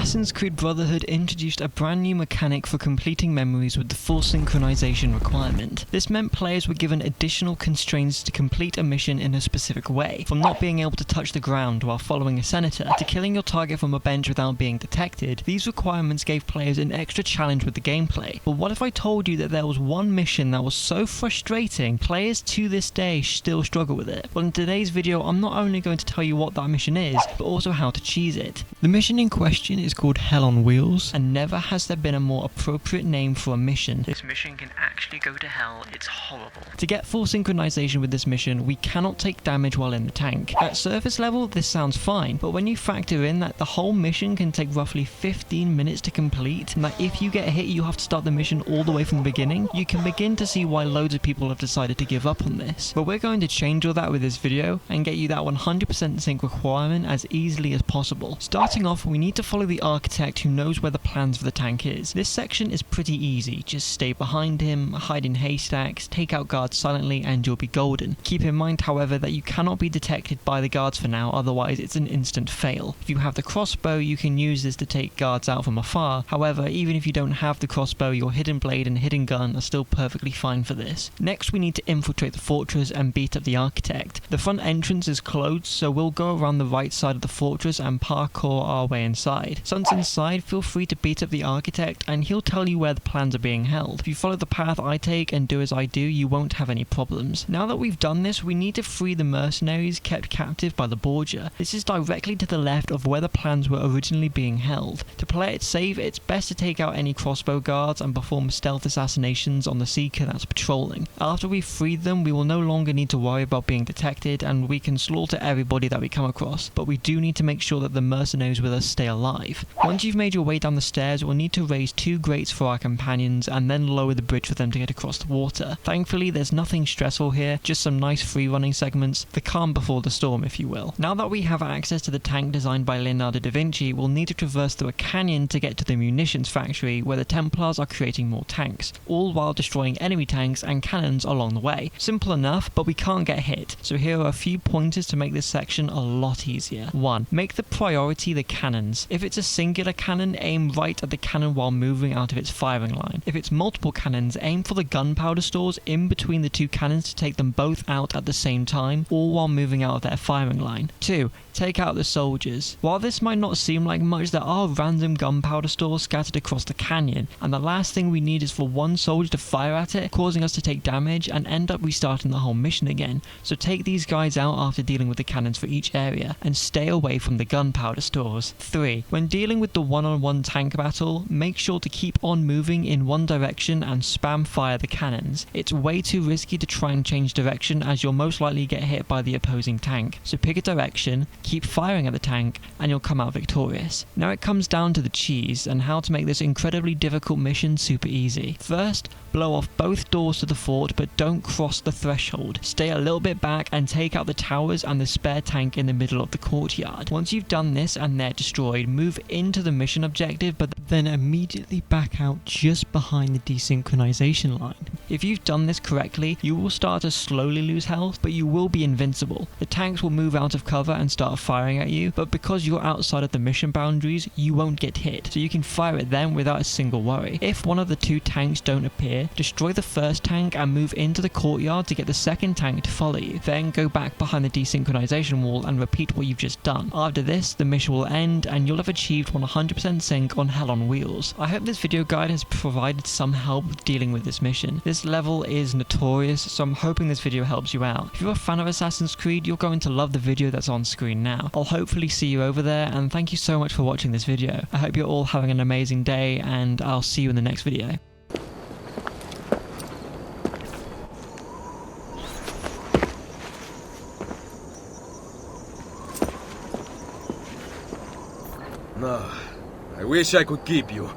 Assassin's Creed Brotherhood introduced a brand new mechanic for completing memories with the full synchronization requirement. This meant players were given additional constraints to complete a mission in a specific way, from not being able to touch the ground while following a senator, to killing your target from a bench without being detected. These requirements gave players an extra challenge with the gameplay. But what if I told you that there was one mission that was so frustrating, players to this day still struggle with it? Well, in today's video, I'm not only going to tell you what that mission is, but also how to cheese it. The mission in question is called Hell on Wheels, and never has there been a more appropriate name for a mission. This mission can actually go to hell, it's horrible. To get full synchronization with this mission, we cannot take damage while in the tank. At surface level, this sounds fine, but when you factor in that the whole mission can take roughly 15 minutes to complete, and that if you get hit you have to start the mission all the way from the beginning, you can begin to see why loads of people have decided to give up on this. But we're going to change all that with this video, and get you that 100% sync requirement as easily as possible. Starting off, we need to follow the architect who knows where the plans for the tank is. This section is pretty easy, just stay behind him, hide in haystacks, take out guards silently and you'll be golden. Keep in mind however that you cannot be detected by the guards for now, otherwise it's an instant fail. If you have the crossbow, you can use this to take guards out from afar. However, even if you don't have the crossbow, your hidden blade and hidden gun are still perfectly fine for this. Next we need to infiltrate the fortress and beat up the architect. The front entrance is closed, so we'll go around the right side of the fortress and parkour our way inside. Once inside, feel free to beat up the architect and he'll tell you where the plans are being held. If you follow the path I take and do as I do, you won't have any problems. Now that we've done this, we need to free the mercenaries kept captive by the Borgia. This is directly to the left of where the plans were originally being held. To play it safe, it's best to take out any crossbow guards and perform stealth assassinations on the seeker that's patrolling. After we've freed them, we will no longer need to worry about being detected and we can slaughter everybody that we come across, but we do need to make sure that the mercenaries with us stay alive. Once you've made your way down the stairs, we'll need to raise 2 grates for our companions and then lower the bridge for them to get across the water. Thankfully, there's nothing stressful here, just some nice free running segments, the calm before the storm if you will. Now that we have access to the tank designed by Leonardo da Vinci, we'll need to traverse through a canyon to get to the munitions factory where the Templars are creating more tanks, all while destroying enemy tanks and cannons along the way. Simple enough, but we can't get hit, so here are a few pointers to make this section a lot easier. 1. Make the priority the cannons. If it's a singular cannon, aim right at the cannon while moving out of its firing line. If it's multiple cannons, aim for the gunpowder stores in between the 2 cannons to take them both out at the same time, all while moving out of their firing line. 2. Take out the soldiers. While this might not seem like much, there are random gunpowder stores scattered across the canyon, and the last thing we need is for one soldier to fire at it, causing us to take damage and end up restarting the whole mission again. So take these guys out after dealing with the cannons for each area, and stay away from the gunpowder stores. 3. When dealing with the one-on-one tank battle, make sure to keep on moving in one direction and spam fire the cannons. It's way too risky to try and change direction as you'll most likely get hit by the opposing tank. So pick a direction, keep firing at the tank, and you'll come out victorious. Now it comes down to the cheese and how to make this incredibly difficult mission super easy. First, blow off both doors to the fort, but don't cross the threshold. Stay a little bit back and take out the towers and the spare tank in the middle of the courtyard. Once you've done this and they're destroyed, move into the mission objective, but then immediately back out just behind the desynchronization line. If you've done this correctly, you will start to slowly lose health, but you will be invincible. The tanks will move out of cover and start firing at you, but because you're outside of the mission boundaries, you won't get hit, so you can fire at them without a single worry. If one of the 2 tanks don't appear, destroy the first tank and move into the courtyard to get the second tank to follow you. Then go back behind the desynchronization wall and repeat what you've just done. After this, the mission will end and you'll have achieved 100% sync on Hell on Wheels. I hope this video guide has provided some help with dealing with this mission. This level is notorious, so I'm hoping this video helps you out. If you're a fan of Assassin's Creed, you're going to love the video that's on screen now. I'll hopefully see you over there, and thank you so much for watching this video. I hope you're all having an amazing day, and I'll see you in the next video. No, I wish I could keep you.